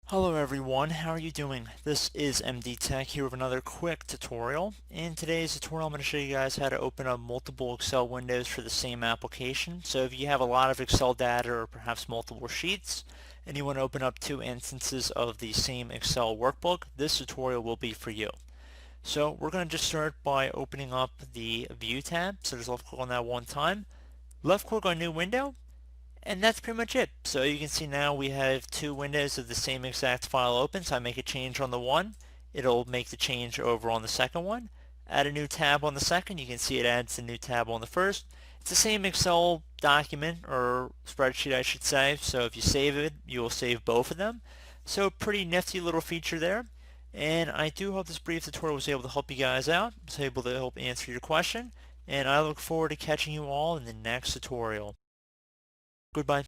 Hello everyone, how are you doing? This is MD Tech here with another quick tutorial. In today's tutorial I'm going to show you guys how to open up multiple Excel windows for the same application. So if you have a lot of Excel data or perhaps multiple sheets and you want to open up two instances of the same Excel workbook, this tutorial will be for you. So we're going to just start by opening up the View tab. So just left click on that one time, left click on New Window, and that's pretty much it. So you can see now we have two windows of the same exact file open. So I make a change on the one, it'll make the change over on the second one. Add a new tab on the second, you can see it adds a new tab on the first. It's the same Excel document, or spreadsheet I should say, so if you save it, you will save both of them. So pretty nifty little feature there. And I do hope this brief tutorial was able to help you guys out, was able to help answer your question, and I look forward to catching you all in the next tutorial. Goodbye.